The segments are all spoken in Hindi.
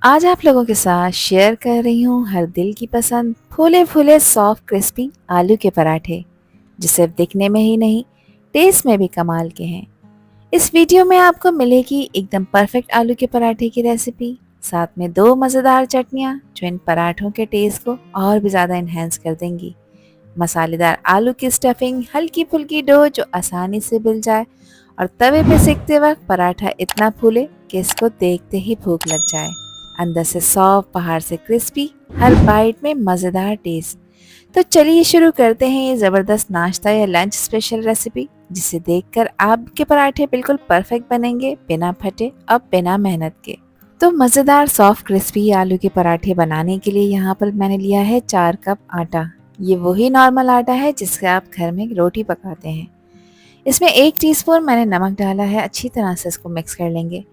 आज आप लोगों के साथ शेयर कर रही हूँ हर दिल की पसंद फूले फूले सॉफ्ट क्रिस्पी आलू के पराठे, जो सिर्फ दिखने में ही नहीं, टेस्ट में भी कमाल के हैं। इस वीडियो में आपको मिलेगी एकदम परफेक्ट आलू के पराठे की रेसिपी, साथ में दो मज़ेदार चटनियाँ जो इन पराठों के टेस्ट को और भी ज़्यादा इन्हेंस कर देंगी। मसालेदार आलू की स्टफिंग, हल्की फुल्की डो जो आसानी से मिल जाए, और तवे पे सेकते वक्त पराठा इतना फूले कि इसको देखते ही भूख लग जाए। अंदर से सॉफ्ट, बाहर से क्रिस्पी, हर बाइट में मज़ेदार टेस्ट। तो चलिए शुरू करते हैं ये ज़बरदस्त नाश्ता या लंच स्पेशल रेसिपी, जिसे देखकर आपके पराठे बिल्कुल परफेक्ट बनेंगे, बिना फटे और बिना मेहनत के। तो मज़ेदार सॉफ्ट क्रिस्पी आलू के पराठे बनाने के लिए यहाँ पर मैंने लिया है 4 कप आटा। ये वही नॉर्मल आटा है जिससे आप घर में रोटी पकाते हैं। इसमें 1 टीस्पून मैंने नमक डाला है, अच्छी तरह से इसको मिक्स कर लेंगे।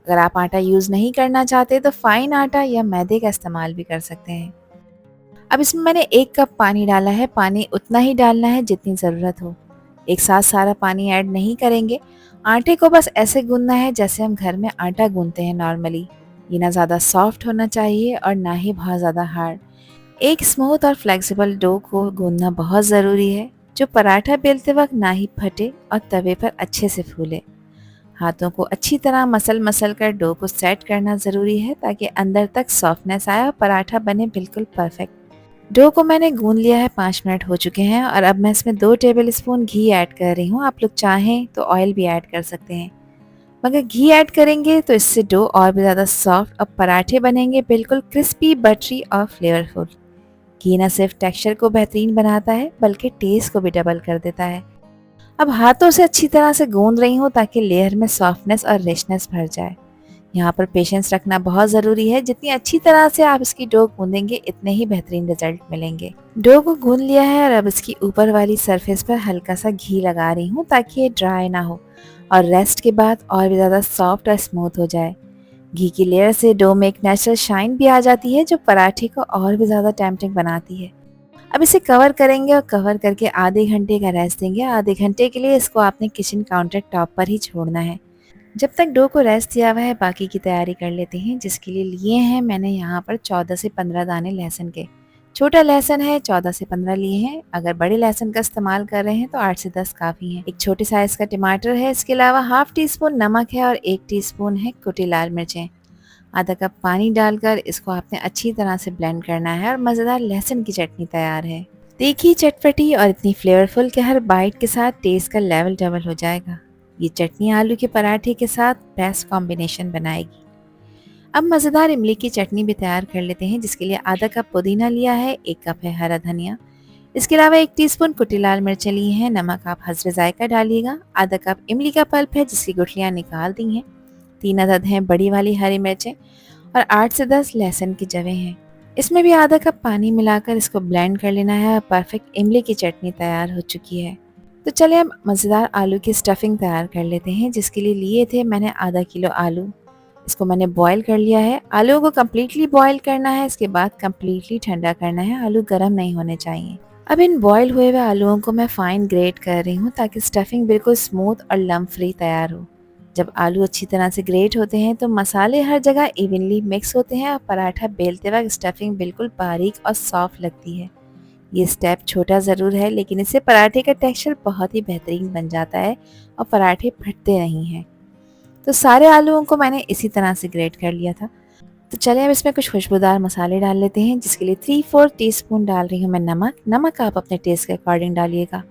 अगर आप आटा यूज़ नहीं करना चाहते तो फाइन आटा या मैदे का इस्तेमाल भी कर सकते हैं। अब इसमें मैंने 1 कप पानी डाला है, पानी उतना ही डालना है जितनी ज़रूरत हो। एक साथ सारा पानी ऐड नहीं करेंगे। आटे को बस ऐसे गूंदना है जैसे हम घर में आटा गूंदते हैं नॉर्मली। ये ना ज़्यादा सॉफ्ट होना चाहिए और ना ही बहुत ज़्यादा हार्ड। एक स्मूथ और फ्लेक्सिबल डो को गूंदना बहुत ज़रूरी है, जो पराठा बेलते वक्त ना ही फटे और तवे पर अच्छे से फूले। हाथों को अच्छी तरह मसल मसल कर डो को सेट करना ज़रूरी है ताकि अंदर तक सॉफ्टनेस आए और पराठा बने बिल्कुल परफेक्ट। डो को मैंने गूंद लिया है, 5 मिनट हो चुके हैं, और अब मैं इसमें 2 टेबल स्पून घी ऐड कर रही हूँ। आप लोग चाहें तो ऑयल भी ऐड कर सकते हैं, मगर घी ऐड करेंगे तो इससे डो और भी ज़्यादा सॉफ्ट और पराठे बनेंगे बिल्कुल क्रिस्पी, बटरी और फ्लेवरफुल। घी न सिर्फ टेक्सचर को बेहतरीन बनाता है बल्कि टेस्ट को भी डबल कर देता है। अब हाथों से अच्छी तरह से गूंद रही हूँ ताकि लेयर में सॉफ्टनेस और रिचनेस भर जाए। यहाँ पर पेशेंस रखना बहुत ज़रूरी है। जितनी अच्छी तरह से आप इसकी डो गूंदेंगे इतने ही बेहतरीन रिजल्ट मिलेंगे। डो को गूंद लिया है और अब इसकी ऊपर वाली सरफेस पर हल्का सा घी लगा रही हूँ ताकि ये ड्राई ना हो और रेस्ट के बाद और भी ज़्यादा सॉफ्ट और स्मूथ हो जाए। घी की लेयर से डो में एक नेचुरल शाइन भी आ जाती है जो पराठे को और भी ज़्यादा टेम्पटिंग बनाती है। अब इसे कवर करेंगे और कवर करके आधे घंटे का रेस्ट देंगे। आधे घंटे के लिए इसको आपने किचन काउंटर टॉप पर ही छोड़ना है। जब तक डो को रेस्ट दिया हुआ है, बाकी की तैयारी कर लेते हैं, जिसके लिए लिए हैं मैंने यहाँ पर 14 से 15 दाने लहसुन के। छोटा लहसुन है, 14 से 15 लिए हैं। अगर बड़े लहसुन का इस्तेमाल कर रहे हैं तो 8 से 10 काफ़ी हैं। एक छोटे साइज़ का टमाटर है। इसके अलावा हाफ टी स्पून नमक है और 1 टीस्पून है कुटी लाल मिर्चें। आधा कप पानी डालकर इसको आपने अच्छी तरह से ब्लेंड करना है और मज़ेदार लहसुन की चटनी तैयार है। तीखी, चटपटी और इतनी फ्लेवरफुल कि हर बाइट के साथ टेस्ट का लेवल डबल हो जाएगा। ये चटनी आलू के पराठे के साथ बेस्ट कॉम्बिनेशन बनाएगी। अब मज़ेदार इमली की चटनी भी तैयार कर लेते हैं, जिसके लिए आधा कप पुदीना लिया है, 1 कप है हरा धनिया। इसके अलावा 1 टीस्पून कुटी लाल मिर्चें ली हैं। नमक आप हस्बे जायका डालिएगा। आधा कप इमली का पल्प है जिसकी गुठलियाँ निकाल दी हैं। 3 अदद हैं बड़ी वाली हरी मिर्चें और 8 से 10 लहसुन की जवें हैं। इसमें भी आधा कप पानी मिलाकर इसको ब्लेंड कर लेना है और परफेक्ट इमली की चटनी तैयार हो चुकी है। तो चलिए अब मज़ेदार आलू की स्टफिंग तैयार कर लेते हैं, जिसके लिए लिए थे मैंने आधा किलो आलू। इसको मैंने बॉईल कर लिया है। आलू को कम्प्लीटली बॉईल करना है, इसके बाद कम्प्लीटली ठंडा करना है। आलू गर्म नहीं होने चाहिए। अब इन बॉईल हुए हुए आलूओं को मैं फाइन ग्रेट कर रही हूँ ताकि स्टफिंग बिल्कुल स्मूथ और लम्प फ्री तैयार हो। जब आलू अच्छी तरह से ग्रेट होते हैं तो मसाले हर जगह इवनली मिक्स होते हैं और पराठा बेलते वक्त स्टफिंग बिल्कुल बारीक और सॉफ्ट लगती है। ये स्टेप छोटा ज़रूर है, लेकिन इससे पराठे का टेक्सचर बहुत ही बेहतरीन बन जाता है और पराठे फटते नहीं हैं। तो सारे आलूओं को मैंने इसी तरह से ग्रेट कर लिया था। तो चलिए अब इसमें कुछ खुशबूदार मसाले डाल लेते हैं, जिसके लिए 3/4 टीस्पून डाल रही हूँ मैं नमक। नमक आप अपने टेस्ट के अकॉर्डिंग डालिएगा।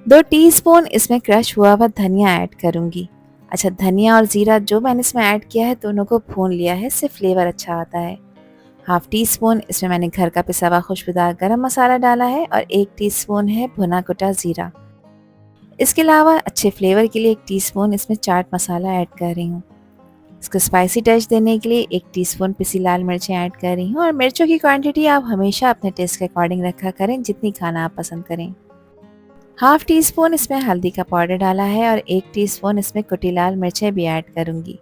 2 टीस्पून इसमें क्रश हुआ हुआ धनिया ऐड करूँगी। अच्छा, धनिया और ज़ीरा जो मैंने इसमें ऐड किया है दोनों को भून लिया है, इससे फ्लेवर अच्छा आता है। हाफ टी स्पून इसमें मैंने घर का पिसा हुआ खुशबूदार गरम मसाला डाला है और 1 टीस्पून है भुना कुटा ज़ीरा। इसके अलावा अच्छे फ्लेवर के लिए 1 टीस्पून इसमें चाट मसाला ऐड कर रही हूँ। इसको स्पाइसी टच देने के लिए 1 टीस्पून पिसी लाल मिर्चें ऐड कर रही हूँ, और मिर्चों की क्वांटिटी आप हमेशा अपने टेस्ट के अकॉर्डिंग रखा करें, जितनी खाना आप पसंद करें। हाफ टी स्पून इसमें हल्दी का पाउडर डाला है और 1 टीस्पून इसमें कुटी लाल मिर्चें भी ऐड करूँगी।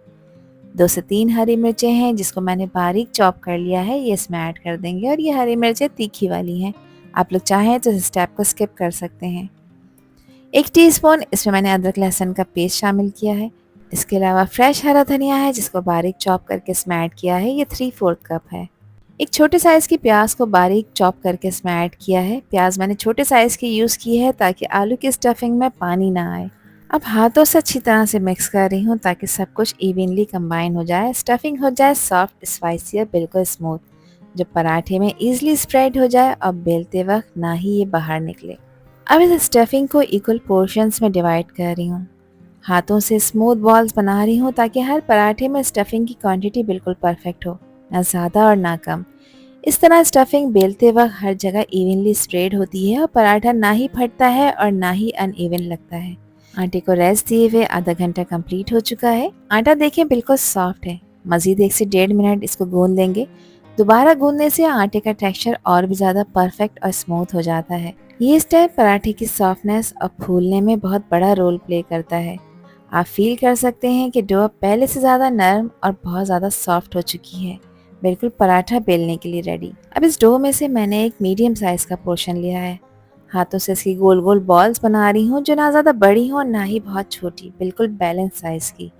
2 से 3 हरी मिर्चें हैं जिसको मैंने बारीक चॉप कर लिया है, ये इसमें ऐड कर देंगे, और ये हरी मिर्चें तीखी वाली हैं। आप लोग चाहें तो इस स्टेप को स्किप कर सकते हैं। 1 टीस्पून इसमें मैंने अदरक लहसुन का पेस्ट शामिल किया है। इसके अलावा फ्रेश हरा धनिया है जिसको बारीक चॉप करके इसमें ऐड किया है, ये 3/4 कप है। एक छोटे साइज़ की प्याज को बारीक चॉप करके इसमें ऐड किया है। प्याज मैंने छोटे साइज़ की यूज़ की है ताकि आलू की स्टफिंग में पानी ना आए। अब हाथों से अच्छी तरह से मिक्स कर रही हूँ ताकि सब कुछ इवनली कंबाइन हो जाए, स्टफिंग हो जाए सॉफ्ट, स्पाइसी और बिल्कुल स्मूथ, जो पराठे में ईजिली स्प्रेड हो जाए और बेलते वक्त ना ही ये बाहर निकले। अब इस स्टफिंग को इक्वल पोर्शंस में डिवाइड कर रही हूँ। हाथों से स्मूथ बॉल्स बना रही हूँ ताकि हर पराठे में स्टफिंग की क्वांटिटी बिल्कुल परफेक्ट हो, ना ज़्यादा और ना कम। इस तरह स्टफिंग बेलते वक्त हर जगह इवनली स्प्रेड होती है और पराठा ना ही फटता है और ना ही अनइवन लगता है। आटे को रेस्ट दिए हुए आधा घंटा कंप्लीट हो चुका है। आटा देखें बिल्कुल सॉफ्ट है। मज़ीद 1 से 1.5 मिनट इसको गूंद लेंगे। दोबारा गूंदने से आटे का टेक्सचर और भी ज़्यादा परफेक्ट और स्मूथ हो जाता है। ये स्टेप पराठे की सॉफ्टनेस और फूलने में बहुत बड़ा रोल प्ले करता है। आप फील कर सकते हैं कि डो पहले से ज़्यादा नरम और बहुत ज़्यादा सॉफ्ट हो चुकी है, बिल्कुल पराठा बेलने के लिए रेडी। अब इस डो में से मैंने एक मीडियम साइज़ का पोर्शन लिया है। हाथों से इसकी गोल गोल बॉल्स बना रही हूँ जो ना ज़्यादा बड़ी हो ना ही बहुत छोटी, बिल्कुल बैलेंस साइज़ की।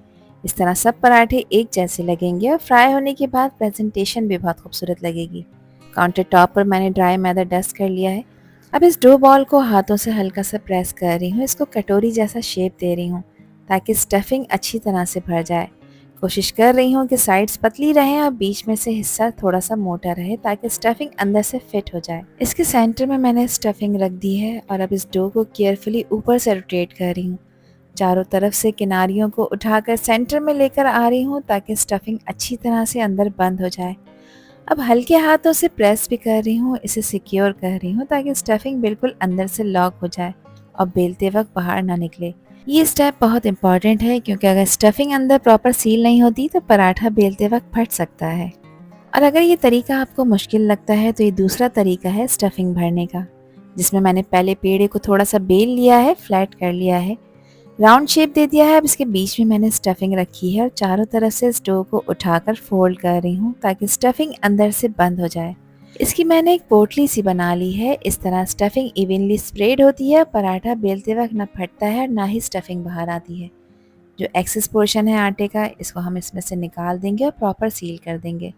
इस तरह सब पराठे एक जैसे लगेंगे और फ्राई होने के बाद प्रेजेंटेशन भी बहुत खूबसूरत लगेगी। काउंटर टॉप पर मैंने ड्राई मैदा डस्ट कर लिया है। अब इस डो बॉल को हाथों से हल्का सा प्रेस कर रही हूँ, इसको कटोरी जैसा शेप दे रही हूँ ताकि स्टफिंग अच्छी तरह से भर जाए। कोशिश कर रही हूँ कि साइड्स पतली रहें और बीच में से हिस्सा थोड़ा सा मोटा रहे ताकि स्टफिंग अंदर से फिट हो जाए। इसके सेंटर में मैंने स्टफिंग रख दी है और अब इस डो को केयरफुली ऊपर से रोटेट कर रही हूँ। चारों तरफ से किनारियों को उठाकर सेंटर में लेकर आ रही हूँ ताकि स्टफिंग अच्छी तरह से अंदर बंद हो जाए। अब हल्के हाथों से प्रेस भी कर रही हूँ, इसे सिक्योर कर रही हूँ ताकि स्टफिंग बिल्कुल अंदर से लॉक हो जाए और बेलते वक्त बाहर ना निकले। ये स्टेप बहुत इंपॉर्टेंट है क्योंकि अगर स्टफिंग अंदर प्रॉपर सील नहीं होती तो पराठा बेलते वक्त फट सकता है। और अगर ये तरीका आपको मुश्किल लगता है तो ये दूसरा तरीका है स्टफिंग भरने का, जिसमें मैंने पहले पेड़े को थोड़ा सा बेल लिया है, फ्लैट कर लिया है, राउंड शेप दे दिया है। अब इसके बीच में मैंने स्टफिंग रखी है और चारों तरफ से इस डो को उठाकर फोल्ड कर रही हूँ ताकि स्टफिंग अंदर से बंद हो जाए। इसकी मैंने एक पोटली सी बना ली है। इस तरह स्टफिंग इवनली स्प्रेड होती है, पराठा बेलते वक्त ना फटता है और ना ही स्टफिंग बाहर आती है। जो एक्सेस पोर्शन है आटे का, इसको हम इसमें से निकाल देंगे और प्रॉपर सील कर देंगे।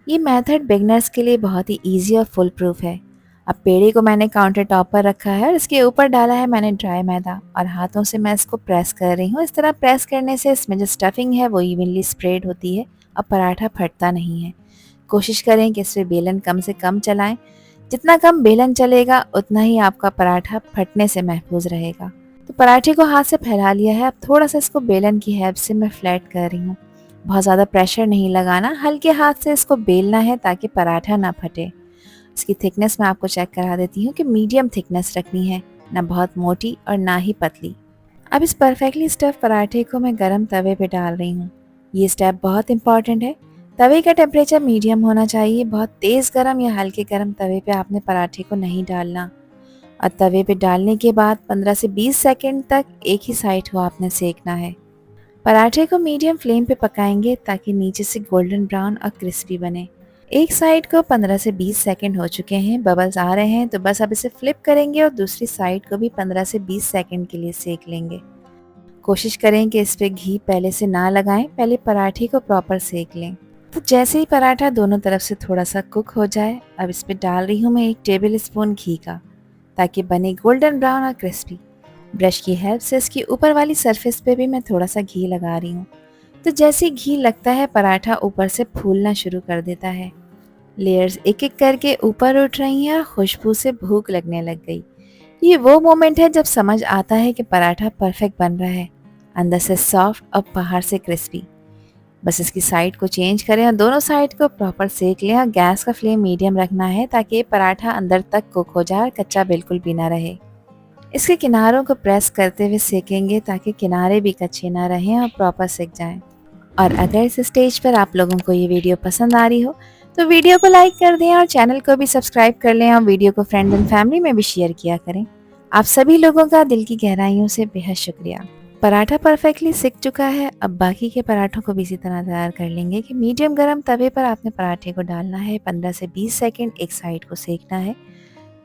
ये मेथड बिगनर्स के लिए बहुत ही ईजी और फुल प्रूफ है। अब पेड़े को मैंने काउंटर टॉप पर रखा है और इसके ऊपर डाला है मैंने ड्राई मैदा और हाथों से मैं इसको प्रेस कर रही हूँ। इस तरह प्रेस करने से इसमें जो स्टफिंग है वो इवनली स्प्रेड होती है और पराठा फटता नहीं है। कोशिश करें कि इस पर बेलन कम से कम चलाएं। जितना कम बेलन चलेगा उतना ही आपका पराठा फटने से महफूज रहेगा। तो पराठे को हाथ से फैला लिया है। अब थोड़ा सा इसको बेलन की हेल्प से मैं फ्लैट कर रही हूँ। बहुत ज़्यादा प्रेशर नहीं लगाना, हल्के हाथ से इसको बेलना है ताकि पराठा ना फटे। इसकी थिकनेस मैं आपको चेक करा देती हूँ कि मीडियम थिकनेस रखनी है, ना बहुत मोटी और ना ही पतली। अब इस परफेक्टली स्टफ पराठे को मैं गरम तवे पे डाल रही हूँ। ये स्टेप बहुत इंपॉर्टेंट है। तवे का टेम्परेचर मीडियम होना चाहिए। बहुत तेज़ गरम या हल्के गरम तवे पे आपने पराठे को नहीं डालना। और तवे पे डालने के बाद 15 से 20 सेकंड तक एक ही साइड को आपने सेकना है। पराठे को मीडियम फ्लेम पे पकाएंगे ताकि नीचे से गोल्डन ब्राउन और क्रिस्पी बने। एक साइड को 15 से 20 सेकंड हो चुके हैं, बबल्स आ रहे हैं, तो बस अब इसे फ्लिप करेंगे और दूसरी साइड को भी 15 से 20 सेकंड के लिए सेक लेंगे। कोशिश करें कि इस पे घी पहले से ना लगाएं, पहले पराठे को प्रॉपर सेक लें। तो जैसे ही पराठा दोनों तरफ से थोड़ा सा कुक हो जाए, अब इस पे डाल रही हूँ मैं 1 टेबल स्पून घी का, ताकि बने गोल्डन ब्राउन और क्रिस्पी। ब्रश की हेल्प से इसकी ऊपर वाली सरफेस पे भी मैं थोड़ा सा घी लगा रही हूँ। तो जैसे घी लगता है पराठा ऊपर से फूलना शुरू कर देता है। लेयर्स एक एक करके ऊपर उठ रही हैं और खुशबू से भूख लगने लग गई। ये वो मोमेंट है जब समझ आता है कि पराठा परफेक्ट बन रहा है, अंदर से सॉफ्ट और बाहर से क्रिस्पी। बस इसकी साइड को चेंज करें और दोनों साइड को प्रॉपर सेक लें और गैस का फ्लेम मीडियम रखना है ताकि पराठा अंदर तक कुक हो जाए और कच्चा बिल्कुल भी ना रहे। इसके किनारों को प्रेस करते हुए सेकेंगे ताकि किनारे भी कच्चे ना रहें और प्रॉपर सेक जाएं। और अगर इस स्टेज पर आप लोगों को ये वीडियो पसंद आ रही हो तो वीडियो को लाइक कर दें और चैनल को भी सब्सक्राइब कर लें और वीडियो को फ्रेंड एंड फैमिली में भी शेयर किया करें। आप सभी लोगों का दिल की गहराइयों से बेहद शुक्रिया। पराठा परफेक्टली सिक चुका है। अब बाकी के पराठों को भी इसी तरह तैयार कर लेंगे कि मीडियम गरम तवे पर आपने पराठे को डालना है, 15 से 20 सेकंड एक साइड को सेकना है।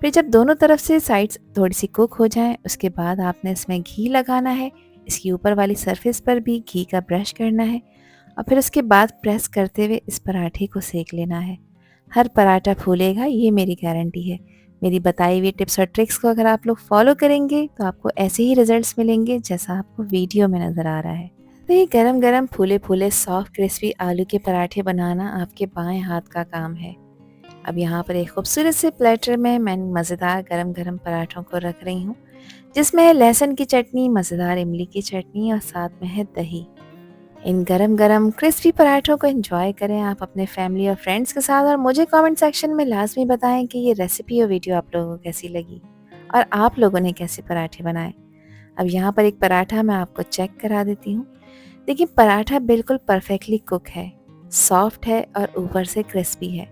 फिर जब दोनों तरफ से साइड्स थोड़ी सी कुक हो जाएं, उसके बाद आपने इसमें घी लगाना है। इसकी ऊपर वाली सरफेस पर भी घी का ब्रश करना है और फिर उसके बाद प्रेस करते हुए इस पराठे को सेक लेना है। हर पराठा फूलेगा, ये मेरी गारंटी है। मेरी बताई हुई टिप्स और ट्रिक्स को अगर आप लोग फॉलो करेंगे तो आपको ऐसे ही रिजल्ट्स मिलेंगे जैसा आपको वीडियो में नज़र आ रहा है। तो ये गरम गरम फूले फूले सॉफ्ट क्रिस्पी आलू के पराठे बनाना आपके बाएं हाथ का काम है। अब यहाँ पर एक खूबसूरत से प्लेटर में मैं मज़ेदार गरम गरम पराठों को रख रही हूँ, जिसमें है लहसुन की चटनी, मज़ेदार इमली की चटनी और साथ में है दही। इन गरम गरम क्रिस्पी पराठों को एंजॉय करें आप अपने फैमिली और फ्रेंड्स के साथ, और मुझे कमेंट सेक्शन में लाजमी बताएं कि ये रेसिपी और वीडियो आप लोगों को कैसी लगी और आप लोगों ने कैसे पराठे बनाए। अब यहाँ पर एक पराठा मैं आपको चेक करा देती हूँ। देखिए, पराठा बिल्कुल परफेक्टली कुक है, सॉफ्ट है और ऊपर से क्रिस्पी है।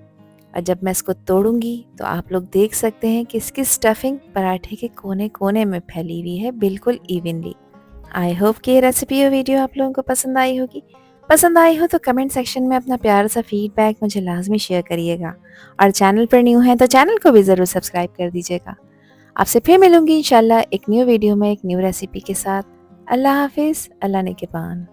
और जब मैं इसको तोड़ूंगी तो आप लोग देख सकते हैं कि इसकी स्टफिंग पराठे के कोने कोने में फैली हुई है, बिल्कुल इवनली। आई होप कि ये रेसिपी और वीडियो आप लोगों को पसंद आई होगी। पसंद आई हो तो कमेंट सेक्शन में अपना प्यारा सा फीडबैक मुझे लाजमी शेयर करिएगा, और चैनल पर न्यू है तो चैनल को भी ज़रूर सब्सक्राइब कर दीजिएगा। आपसे फिर मिलूंगी इंशाल्लाह एक न्यू वीडियो में एक न्यू रेसिपी के साथ। अल्लाह हाफिज़, अल्लाह निगहबान।